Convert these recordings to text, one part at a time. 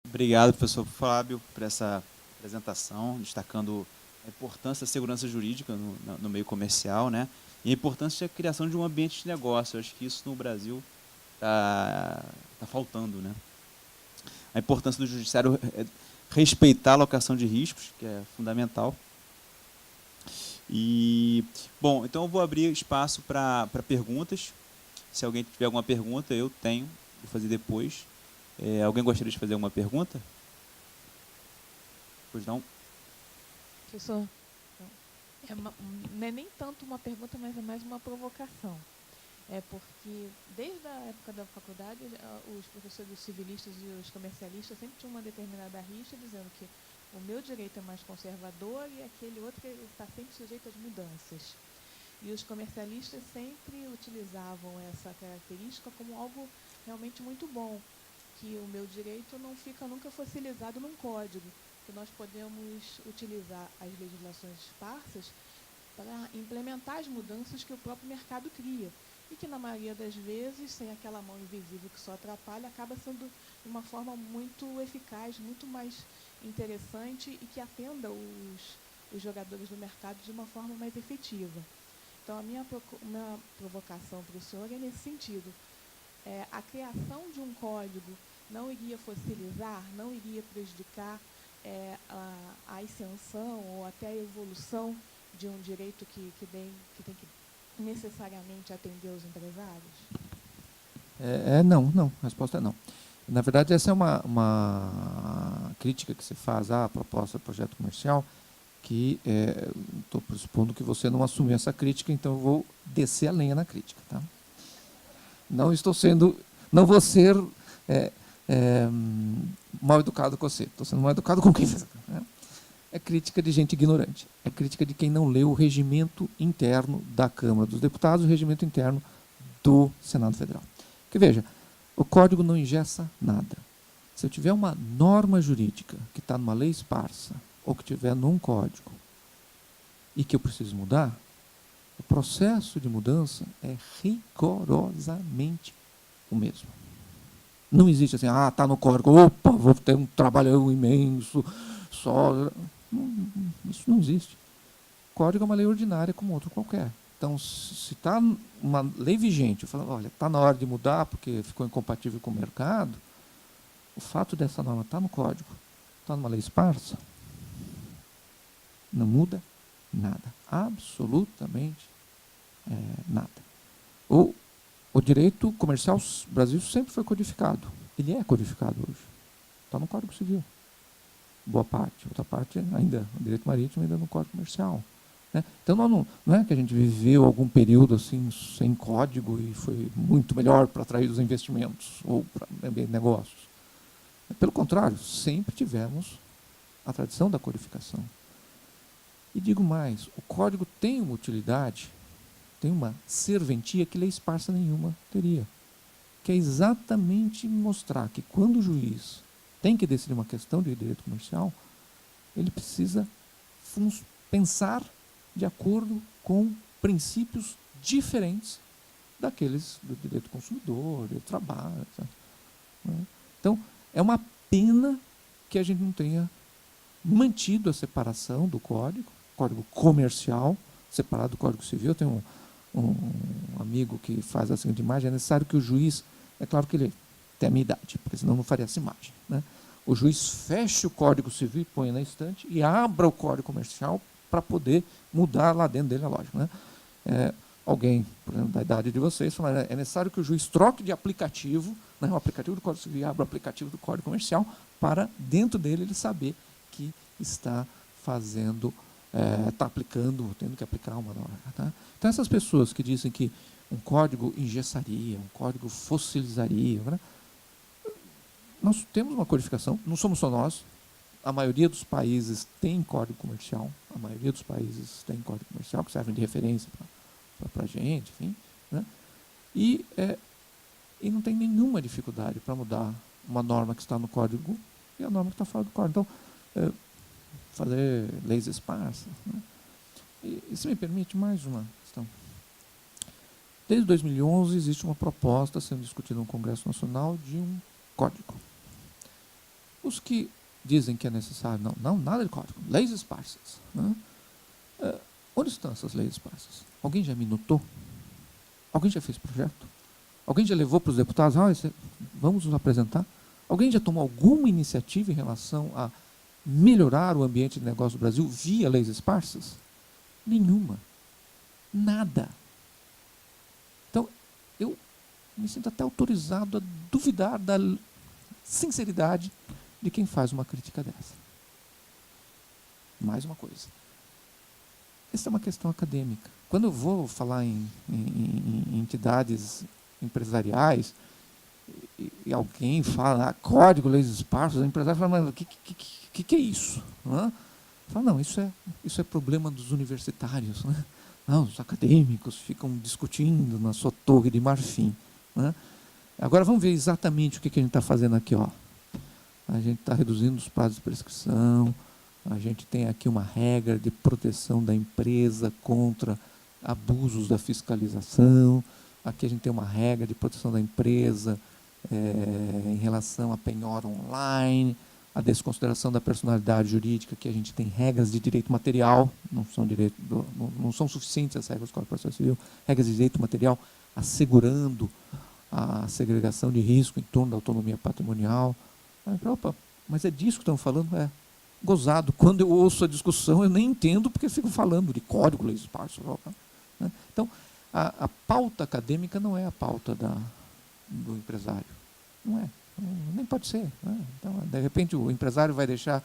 Obrigado, professor Fábio, por essa apresentação, destacando a importância da segurança jurídica no meio comercial, né? E a importância da criação de um ambiente de negócio. Eu acho que isso no Brasil está faltando, né? A importância do judiciário respeitar a alocação de riscos, que é fundamental. E, bom, então eu vou abrir espaço para perguntas. Se alguém tiver alguma pergunta, eu tenho, vou fazer depois. Alguém gostaria de fazer alguma pergunta? Pois não? Professor, não é nem tanto uma pergunta, mas é mais uma provocação. É porque, desde a época da faculdade, os professores civilistas e os comercialistas sempre tinham uma determinada rixa, dizendo que o meu direito é mais conservador e aquele outro está sempre sujeito às mudanças. E os comercialistas sempre utilizavam essa característica como algo realmente muito bom, que o meu direito não fica nunca fossilizado num código, que nós podemos utilizar as legislações esparsas para implementar as mudanças que o próprio mercado cria. E que, na maioria das vezes, sem aquela mão invisível que só atrapalha, acaba sendo de uma forma muito eficaz, muito mais interessante e que atenda os jogadores do mercado de uma forma mais efetiva. Então, a minha provocação para o senhor é nesse sentido. A criação de um código não iria fossilizar, não iria prejudicar a ascensão ou até a evolução de um direito que tem que necessariamente atender os empresários? Não. A resposta é não. Na verdade, essa é uma crítica que se faz à proposta do projeto comercial, que estou pressupondo que você não assumiu essa crítica, então eu vou descer a lenha na crítica. Tá? Não vou ser mal educado com você, estou sendo mal educado com quem fez. Né? É crítica de gente ignorante, é crítica de quem não leu o regimento interno da Câmara dos Deputados, o regimento interno do Senado Federal. Porque veja, o código não engessa nada. Se eu tiver uma norma jurídica que está numa lei esparsa, ou que tiver num código, e que eu preciso mudar, o processo de mudança é rigorosamente o mesmo. Não existe assim, está no código, opa, vou ter um trabalhão imenso, só... Isso não existe. O código é uma lei ordinária como outro qualquer. Então, se está uma lei vigente, falando, olha, está na hora de mudar porque ficou incompatível com o mercado, o fato dessa norma estar no código, está numa lei esparsa, não muda nada. Absolutamente nada. O direito comercial no Brasil sempre foi codificado. Ele é codificado hoje. Está no Código Civil. Boa parte. Outra parte ainda, o direito marítimo ainda no Código Comercial. Né? Então não é que a gente viveu algum período assim sem código e foi muito melhor para atrair os investimentos ou para negócios. Pelo contrário, sempre tivemos a tradição da codificação. E digo mais, o código tem uma utilidade, tem uma serventia que lei esparsa nenhuma teria, que é exatamente mostrar que quando o juiz tem que decidir uma questão de direito comercial, ele precisa pensar de acordo com princípios diferentes daqueles do direito do consumidor, do trabalho, etc. Então, é uma pena que a gente não tenha mantido a separação do código comercial, separado do Código Civil. Eu tenho um amigo que faz a seguinte imagem: é necessário que o juiz, é claro que ele tem a minha idade, porque senão não faria essa imagem, né? O juiz feche o Código Civil e põe na estante e abra o Código Comercial para poder mudar lá dentro dele a lógica. Né? Alguém, por exemplo, da idade de vocês, fala, é necessário que o juiz troque de aplicativo, né, o aplicativo do Código Civil e abra o aplicativo do Código Comercial para, dentro dele, ele saber que está fazendo, está aplicando, tendo que aplicar uma norma. Tá? Então, essas pessoas que dizem que um código engessaria, um código fossilizaria, né? Nós temos uma codificação, não somos só nós, a maioria dos países tem código comercial, a maioria dos países tem código comercial, que servem de referência para a gente, enfim. Né? E não tem nenhuma dificuldade para mudar uma norma que está no código e a norma que está fora do código. Então, fazer leis esparsas. Né? E se me permite, mais uma questão. Desde 2011 existe uma proposta sendo discutida no Congresso Nacional de um código. Os que dizem que é necessário, não, nada de código, leis esparsas. Né? Onde estão essas leis esparsas? Alguém já minutou? Alguém já fez projeto? Alguém já levou para os deputados? Vamos nos apresentar? Alguém já tomou alguma iniciativa em relação a melhorar o ambiente de negócio do Brasil via leis esparsas? Nenhuma. Nada. Então, eu me sinto até autorizado a duvidar da sinceridade de quem faz uma crítica dessa. Mais uma coisa. Essa é uma questão acadêmica. Quando eu vou falar em entidades empresariais, e alguém fala, código, leis esparsas, o empresário fala, mas o que é isso? Fala, não, isso é problema dos universitários. Né? Não, os acadêmicos ficam discutindo na sua torre de marfim. Né? Agora vamos ver exatamente o que a gente está fazendo aqui. Ó. A gente está reduzindo os prazos de prescrição, a gente tem aqui uma regra de proteção da empresa contra abusos da fiscalização, aqui a gente tem uma regra de proteção da empresa em relação à penhora online, a desconsideração da personalidade jurídica, que a gente tem regras de direito material, não são suficientes as regras do Código de Processo Civil, regras de direito material assegurando a segregação de risco em torno da autonomia patrimonial. Opa, mas é disso que estamos falando? Gozado. Quando eu ouço a discussão, eu nem entendo porque ficam falando de código, leis esparsas. Né? Então, a pauta acadêmica não é a pauta do empresário. Não é. Nem pode ser. Né? Então, de repente, o empresário vai deixar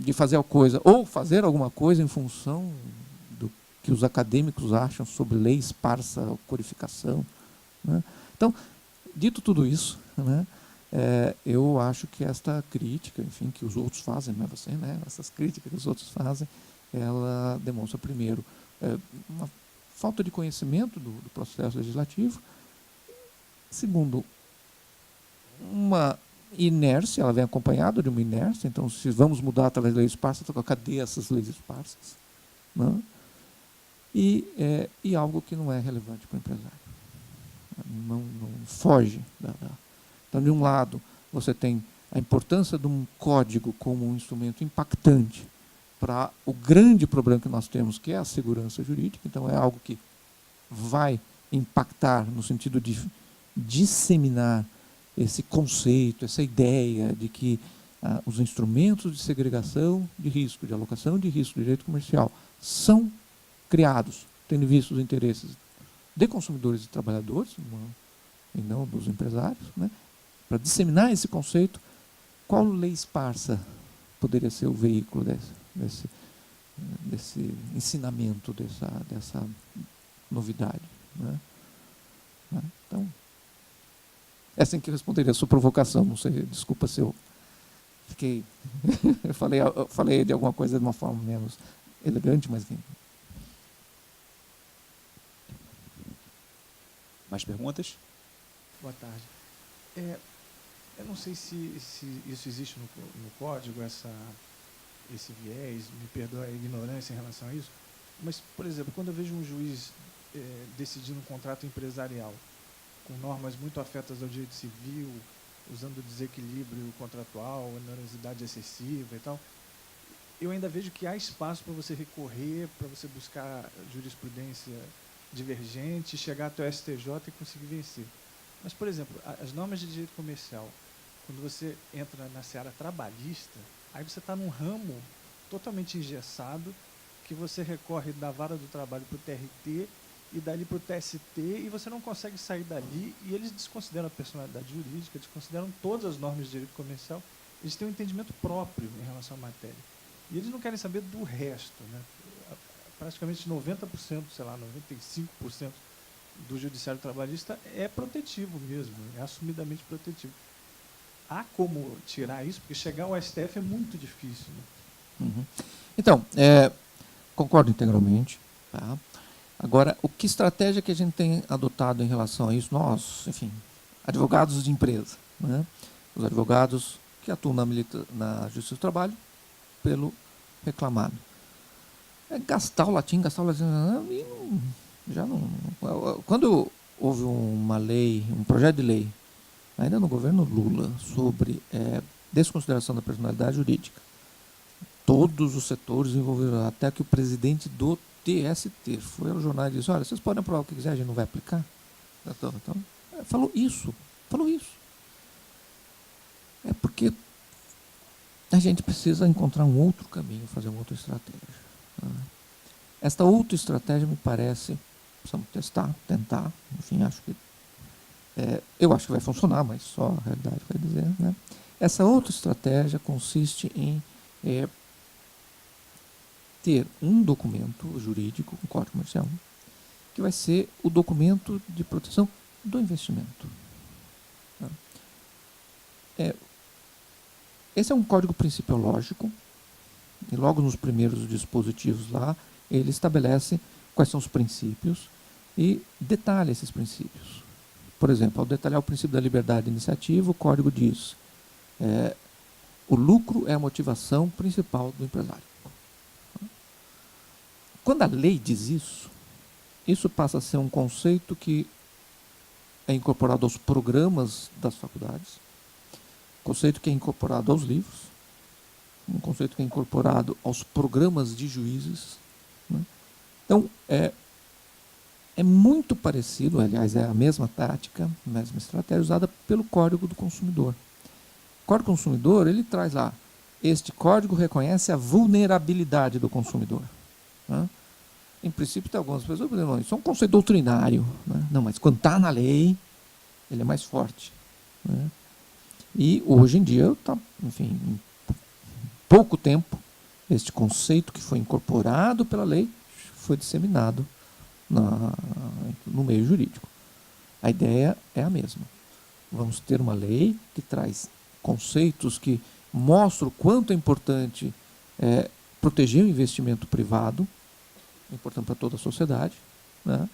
de fazer alguma coisa, ou fazer alguma coisa em função do que os acadêmicos acham sobre lei esparsa, codificação. Né? Então, dito tudo isso, né, eu acho que esta crítica, enfim, que os outros fazem, não é você, né, essas críticas que os outros fazem, ela demonstra, primeiro, uma falta de conhecimento do processo legislativo, segundo, uma inércia, ela vem acompanhada de uma inércia, então, se vamos mudar através de leis esparsas, cadê essas leis esparsas? Né? E algo que não é relevante para o empresário. Não foge. Então, de um lado, você tem a importância de um código como um instrumento impactante para o grande problema que nós temos, que é a segurança jurídica. Então, é algo que vai impactar no sentido de disseminar esse conceito, essa ideia de que os instrumentos de segregação de risco, de alocação de risco do direito comercial são criados, tendo visto os interesses de consumidores e trabalhadores, e não dos empresários, né? Para disseminar esse conceito, qual lei esparsa poderia ser o veículo desse ensinamento, dessa novidade? Né? Então, é assim que eu responderia a sua provocação. Não sei, desculpa se eu fiquei... eu falei de alguma coisa de uma forma menos elegante, mas enfim. Mais perguntas? Boa tarde. Eu não sei se isso existe no código, esse viés, me perdoa a ignorância em relação a isso, mas, por exemplo, quando eu vejo um juiz decidindo um contrato empresarial com normas muito afetas ao direito civil, usando o desequilíbrio contratual, onerosidade excessiva e tal, eu ainda vejo que há espaço para você recorrer, para você buscar jurisprudência divergente, chegar até o STJ e conseguir vencer. Mas, por exemplo, as normas de direito comercial, quando você entra na seara trabalhista, aí você está num ramo totalmente engessado, que você recorre da vara do trabalho para o TRT e dali para o TST, e você não consegue sair dali, e eles desconsideram a personalidade jurídica, desconsideram todas as normas de direito comercial, eles têm um entendimento próprio em relação à matéria. E eles não querem saber do resto. Né? Praticamente 90%, sei lá, 95% do judiciário trabalhista é protetivo mesmo, é assumidamente protetivo. Há como tirar isso, porque chegar ao STF é muito difícil. Né? Uhum. Então, concordo integralmente. Tá? Agora, que estratégia que a gente tem adotado em relação a isso? Nós, enfim, advogados de empresa, né? Os advogados que atuam na Justiça do Trabalho pelo reclamado. Gastar o latim, já não... Quando houve uma lei, um projeto de lei, ainda no governo Lula, sobre desconsideração da personalidade jurídica. Todos os setores envolveram, até que o presidente do TST foi ao jornal e disse, olha, vocês podem aprovar o que quiser, a gente não vai aplicar? Então, falou isso. É porque a gente precisa encontrar um outro caminho, fazer uma outra estratégia. Esta outra estratégia me parece, precisamos testar, tentar, enfim, eu acho que vai funcionar, mas só a realidade vai dizer, né? Essa outra estratégia consiste em ter um documento jurídico, um código comercial, que vai ser o documento de proteção do investimento. Esse é um código principiológico, e logo nos primeiros dispositivos lá, ele estabelece quais são os princípios e detalha esses princípios. Por exemplo, ao detalhar o princípio da liberdade de iniciativa, o código diz o lucro é a motivação principal do empresário. Quando a lei diz isso passa a ser um conceito que é incorporado aos programas das faculdades, conceito que é incorporado aos livros, um conceito que é incorporado aos programas de juízes, né? Então, é muito parecido, aliás, é a mesma tática, a mesma estratégia usada pelo Código do Consumidor. O Código do Consumidor, ele traz lá, este código reconhece a vulnerabilidade do consumidor. Né? Em princípio, tem algumas pessoas que dizem, isso é um conceito doutrinário. Né? Não, mas quando está na lei, ele é mais forte. Né? E hoje em dia, enfim, em pouco tempo, este conceito que foi incorporado pela lei foi disseminado no meio jurídico. A ideia é a mesma. Vamos ter uma lei que traz conceitos que mostram o quanto é importante proteger o investimento privado, importante para toda a sociedade. Né?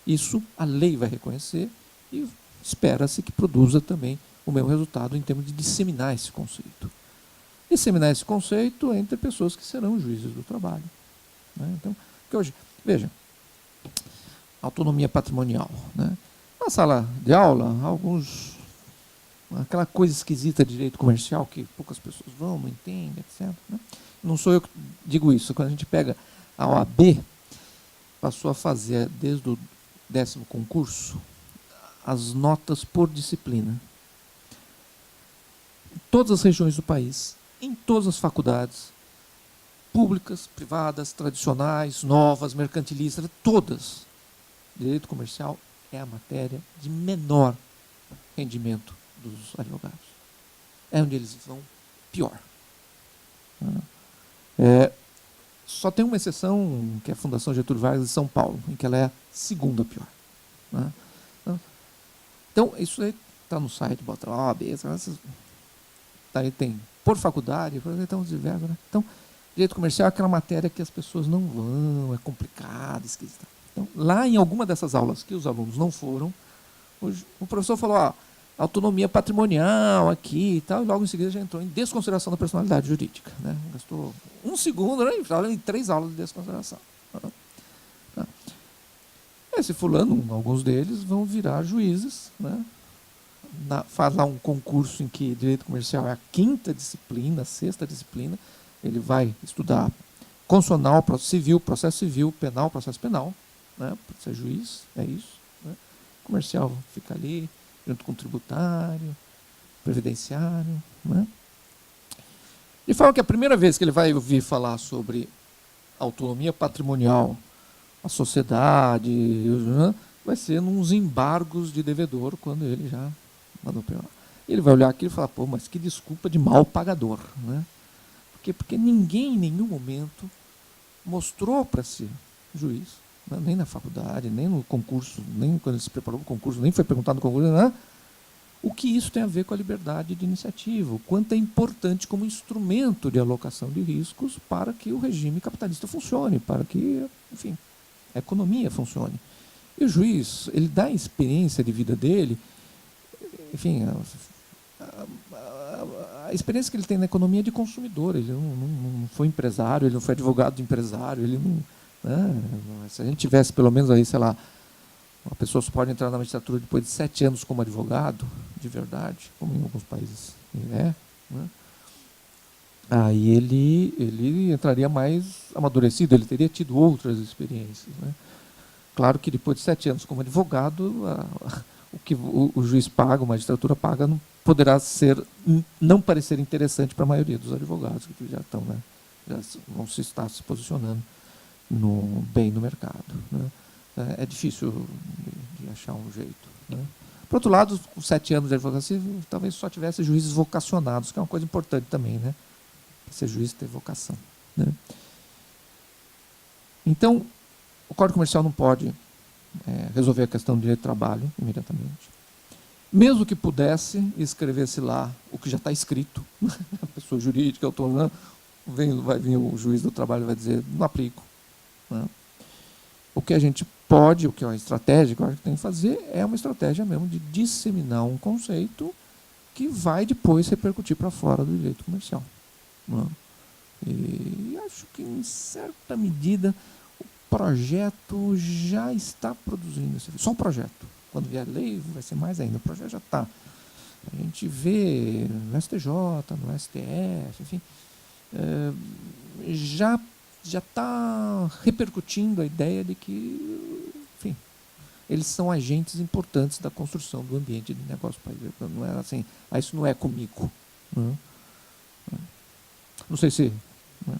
Isso a lei vai reconhecer e espera-se que produza também o mesmo resultado em termos de disseminar esse conceito. Disseminar esse conceito entre pessoas que serão juízes do trabalho. Né? Então, porque hoje, veja, autonomia patrimonial. Né? Na sala de aula, aquela coisa esquisita de direito comercial que poucas pessoas vão, não entendem, etc. Né? Não sou eu que digo isso. Quando a gente pega a OAB, passou a fazer, desde o 10º concurso, as notas por disciplina. Em todas as regiões do país, em todas as faculdades, públicas, privadas, tradicionais, novas, mercantilistas, todas. Direito comercial é a matéria de menor rendimento dos advogados. É onde eles vão pior. Só tem uma exceção, que é a Fundação Getúlio Vargas de São Paulo, em que ela é a segunda pior. Né? Então, isso aí está no site, bota lá, aí tem por faculdade, então os diversos. Né? Então, direito comercial é aquela matéria que as pessoas não vão, é complicado, esquisito. Então, lá em alguma dessas aulas que os alunos não foram, o professor falou, autonomia patrimonial aqui e tal, e logo em seguida já entrou em desconsideração da personalidade jurídica. Né? Gastou 1 segundo, né, em 3 aulas de desconsideração. Esse fulano, alguns deles, vão virar juízes, né? Faz lá um concurso em que direito comercial é a 5ª disciplina, a 6ª disciplina, ele vai estudar constitucional, processo civil, penal, processo penal, né, para ser juiz, é isso. Né? Comercial fica ali, junto com o tributário, previdenciário. Né? De forma que a primeira vez que ele vai ouvir falar sobre autonomia patrimonial, a sociedade, né, vai ser nos embargos de devedor, quando ele já mandou pegar. Ele vai olhar aquilo e falar, pô, mas que desculpa de mal pagador. Né? Porque ninguém em nenhum momento mostrou para ser juiz, né? Nem na faculdade, nem no concurso, nem quando ele se preparou para o concurso, nem foi perguntado no concurso, né? O que isso tem a ver com a liberdade de iniciativa, o quanto é importante como instrumento de alocação de riscos para que o regime capitalista funcione, para que, enfim, a economia funcione. E o juiz, ele dá a experiência de vida dele, enfim, a experiência que ele tem na economia é de consumidor, ele não foi empresário, ele não foi advogado de empresário, ele não... Né, se a gente tivesse pelo menos aí, sei lá, A pessoa só pode entrar na magistratura depois de 7 anos como advogado, de verdade, como em alguns países né? Aí ele entraria mais amadurecido, ele teria tido outras experiências. Né? Claro que depois de 7 anos como advogado, o que o juiz paga, a magistratura paga, não poderá não parecer interessante para a maioria dos advogados que já estão, né? Já vão se estar se posicionando bem no mercado. Né? É difícil de achar um jeito. Né? Por outro lado, com 7 anos de advocacia, talvez só tivesse juízes vocacionados, que é uma coisa importante também, né? Ser juiz ter vocação. Né? Então, o Código Comercial não pode resolver a questão do direito do trabalho imediatamente. Mesmo que pudesse, escrevesse lá o que já está escrito, a pessoa jurídica, autônoma, vai vir o juiz do trabalho e vai dizer, não aplico. Né? O que a gente pode, o que é uma estratégia que eu acho que tem que fazer, é uma estratégia mesmo de disseminar um conceito que vai depois repercutir para fora do direito comercial. Né? E acho que, em certa medida, o projeto já está produzindo isso. Só um projeto. Quando vier a lei, vai ser mais ainda. O projeto já está. A gente vê no STJ, no STF, enfim, já está repercutindo a ideia de que, enfim, eles são agentes importantes da construção do ambiente de negócio para ele. Não é assim, isso não é comigo. Não sei se... Né?